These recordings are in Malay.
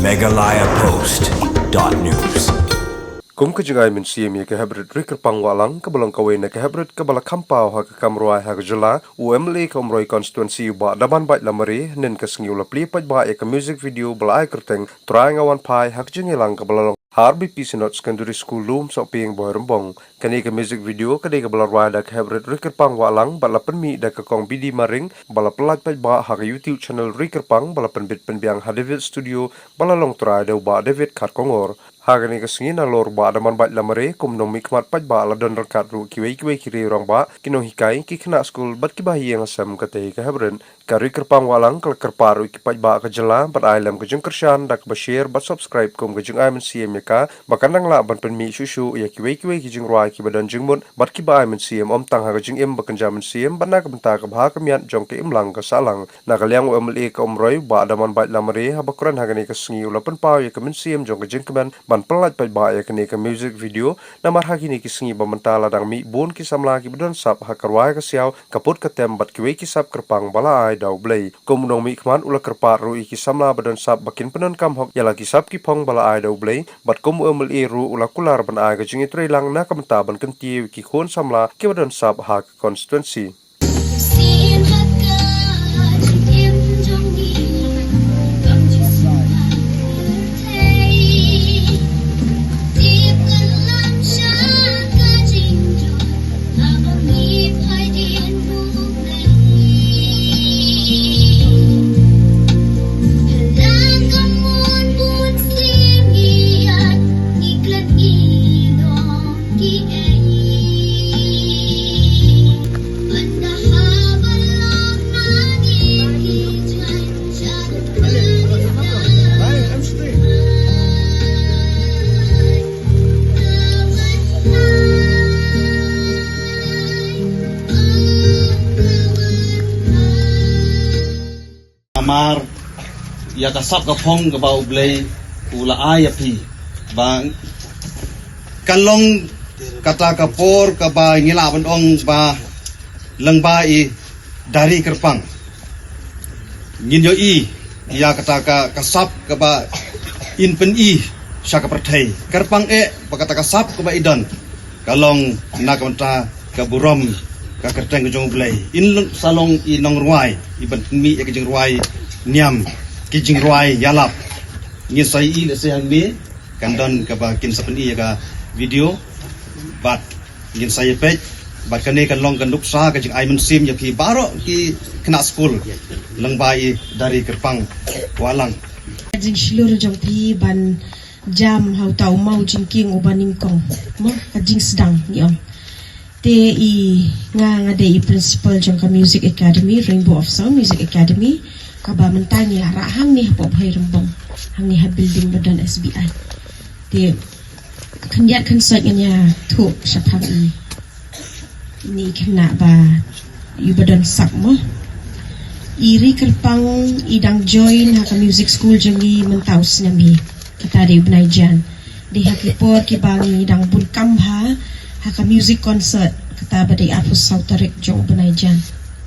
megalayapost.news. Kum kejungai min siam ya kehebret riker pangwalang kebelang kawin na kehebret kebala kampau ha kekamruai ha kejela UMLE komroi konstituensi ba daban bait lamari nen kesengi ula pli pat ba ya ke music video belai kerteng trai ngawan pai ha kejengelang kebala Harbi Pisinot Secondary School Loom sok pieng boy rembong kani ke music video kade ke bala rwai da kehebret riker pangwalang bala penmi da ke kong bidi maring bala pelat pat ba ha ke YouTube channel riker pang bala penbit penbiang ha David Studio bala long trai da ba David Khat Kongor Hagani kesengin alor ba daman bait lamare kum nong mikmat pat ba ladon rekat ru kiwei kiri rong ba kinong hikai ki kena skul bat ki bahi yang asam kate ke habren kari kerpang walang kal kerparu ki pat ba ke jela bat ailam ke jeng kersan dak ba share bat subscribe kum ke jeng aimen cm ka bakan nang la ban pen mi susu ya kiwei ki jeng ruai ki badan jeng mun bat ki ba aimen cm om tang ha ke jeng im bakan jaman cm ban na ke benta ke ba ke miat jong ke imlang ke salang na kaliang umle ke omroi ba daman bait lamare ha bakuran hagani kesengi ulapan pau ya ke men cm jong ke jeng keban ban pelat pat ba ya kene ke music video namar hakini ki sengi bamantala dang mi bon ki samla ki bedon sap hakarwai ka siaw kaput ka tembat ki we ki sap kerpang bala ai dau blei komnong mi kman ula kerpar ru ki samla bedon sap bakin penon kam hok yala ki sap ki pong bala ai dau blei bat kom umel e ru ula kular ban ai ka jingi trelang na kamta ban kenti ki khon samla ki bedon sap ha constituency Amar ya kasap ka phong ka bau blay ula ay api bang kalong kata kapor ka ba ngilaban ong ba langba I dari kerpang nginyo I ya kata ka kasap ka ba inpen I sya ka perthai kerpang ba kata kasap ka ba idan kalong nakamta ka burom ka kerteng jong blay in salong I nong ruai iban mi ka jing ruai niam ki jing ruai yalap ngi sai I le sayang mi kandon ka ba kin sapen I ka video bat ngin saya pej bat kane kan long kan luksa ka jing aimen sim ya ki baro ki kena school lang bai dari kerpang walang jing shilur jong pi ban jam hau tau mau jing king ubaning kong mo jing sedang ni om te I nga de I principal jong ka music academy Rainbow of Sound Music Academy ka ba mentay ni lara hang ni hapop hai rembong hang ni ha building badan SBI te kenyat concert nya tu syapang I ni kena ba yu badan sak mo iri kerpang idang join ha ka music school jong I mentaus nami kita di Benaijan di hakipor ki bangi dang bun kamha haka music concert kata badai apus sautarik jong Benaijan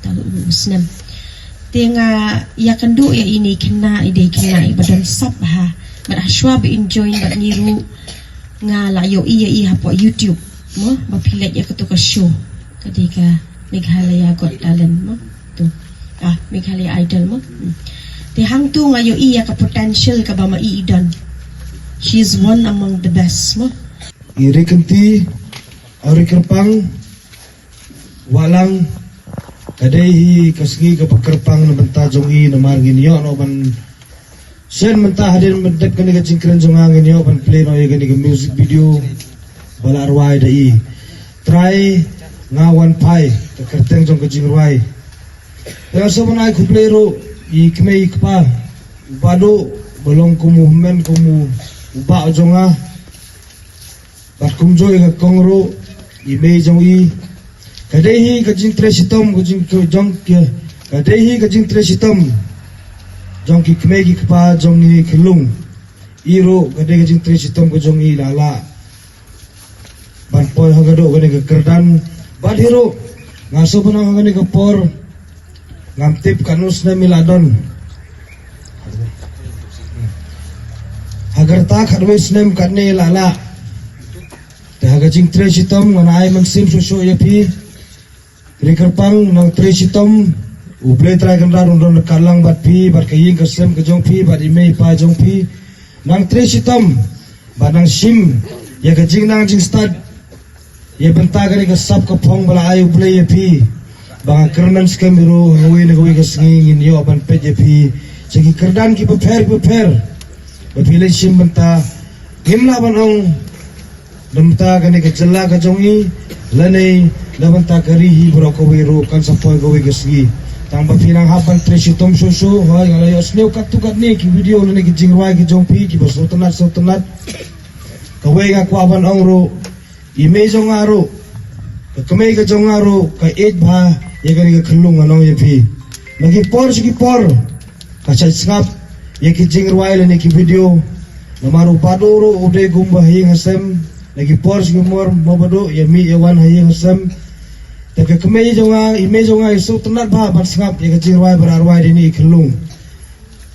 tahu usnam tenga ya kendu ya ini kena ide kena badan sap ha beraswa be enjoy bat niru nga layo iya hapo YouTube mo mapilat ya ketuka show kadika Meghalaya Got Talent mo tu Meghalaya Idol mo te hang tu ngayo iya ka potential ka ba maiidan she's one among the best mo iri kenti ori kerpang walang kadai kasgi ka pakerpang na benta jong I na margin yo no ban sen menta hadir mentek kani ka cingkren jong angin yo ban play no ye kani ka music video bala arwai da I try ngawan pai ka kerteng jong ka jingruai ya so banai ku play ro I kmei kpa bado bolong kumu men kumu ba jonga bat kumjoy ka kongro imei jong I kadehi ka jing tre sitom ka jing jong ke kadehi ka jing tre sitom jong ki kmei ki kpa jong ni kelung iro kadehi ka jing tre sitom ka jong I lala ban poy hagado ka ni ka kerdan bat hiro ngaso pa nang ka ni ka por ngamtip kanus na miladon hagarta khatwe snem katne lala te hagajing tre sitom nganai man sim susu yapi rikerpang nang tre sitom uble trai kan ron ron kalang bat pi bat kaying kasem ka jong pi bat imei pa jong pi nang tre sitom bat nang sim ya kajing nang jing stad ya benta gani ka sap ka phong bala ai uble yapi bang kernan skemiru hawi na gawi ka singin yo ban pet yapi segi kerdan ki prepare bapilai sim benta himla ban ong damta gani ka jalla ka jongi lanei labanta kari hi bro ko wiro kan sapoy ko wigasi tang bapilang haban tresitom susu hoy ngalay osneu katukat ni ki video ni ki jingwai ki jongpi ki basotanat kawai ga kwaban ong ro ime jong aro kamay ka jong aro ka et ba ye gani ka khulung anong ye pi magi por ka sngap ye ki jingwai ni ki video namaru padoro ude gumba hi hasem lagi pors gumor mabado ya mi yawan hayi hasam tapi kemei jonga ime jonga isu tenat ba barsngap ya kajirwai berarwai dini kelung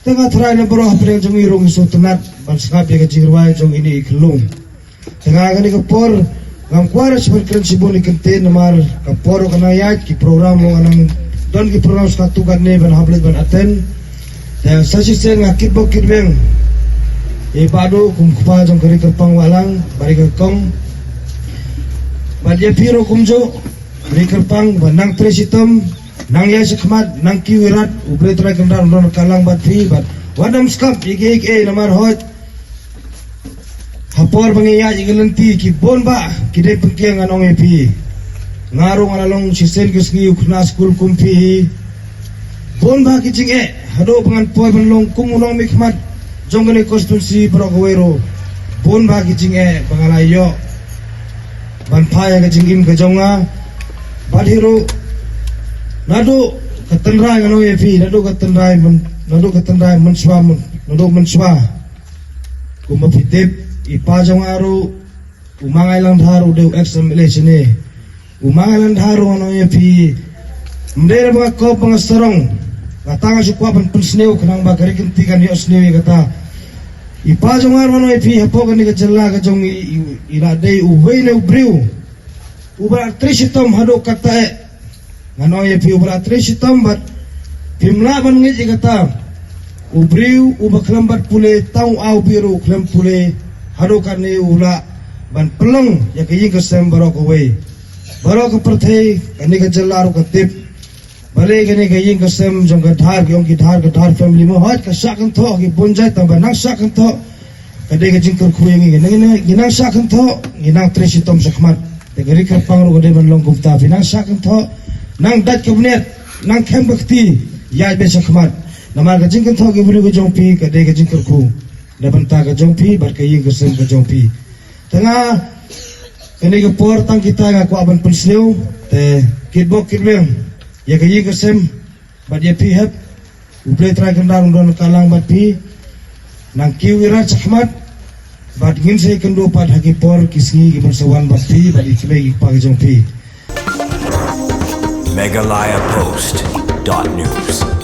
tengah terai na boroh pring jong irung isu tenat barsngap ya kajirwai jong ini kelung tengah gani kapor ngam kwara seperti sibuni kente namar kapor kana yat ki program mo anang don ki program satu kan ne ban hablet ban aten dan sasi sen ngakit bokit beng bado kum kupa jong kari kerpang walang bari kerkong badya piro kumjo kari kerpang nang tresitom nang ya sekmat nang kiwirat ubre trai kendar ron kalang bat pi bat wadam skap ik namar hot hapor bangiya igelenti ki bonba kide pengkiang anong epi ngarung alalong sisen kesngi ukna skul kumpi bonba kijing hado pangan poi banlong kumunong mikmat jong gani konstitusi Brokawero pun bagi jinge pangalayo ban paya ke jingim ke jonga badhiru nadu ketenrai ngano yepi nadu ketenrai menswa kuma pitip ipa jonga ru umangai lang dharu deu exam election ni umangai lang dharu ngano yepi mdera mga ko pangasarong katanga sukwa ban pensneu kenang bagari kentikan yo sneu kata ipa jongar mano epi hapo gani ka jalla ka jong ila dei uwei ne ubriu ubra tresitom hado kata ngano epi ubra tresitom bat pimla ban ngi kata ubriu ubaklam bat pule tau au biru klam pule hado kane ula ban pelong ya kayi ka sem barok away barok perthei kani ka jalla ro katip bale gani kayi ka sem jong ka dhar ki dhar family mo hat ka sakang tho ki bonjai tamba nang sakang tho kadai ka jingkar khuyengi ginang sakang tho ginang tresitom sakmat te gari ka pangro kadai ban long gupta finang sakang tho nang dat kabinet nang kem bakti ya be sakmat namar ka jingkar tho ki bulu ka jongpi kadai ka jingkar khu dabanta ka jongpi bar kayi ka sem ka jongpi tengah kani ka por tang kita nga ko aban pensneu te kitbok kitbeng ya kayi kasem bat ya pi hep uple trai kendar don kalang bat pi nang kiwirat sakmat bat ngin se kendo pat hagi por kisngi giban sawan bat pi bat ikle ikpa jong pi Megalayapost.news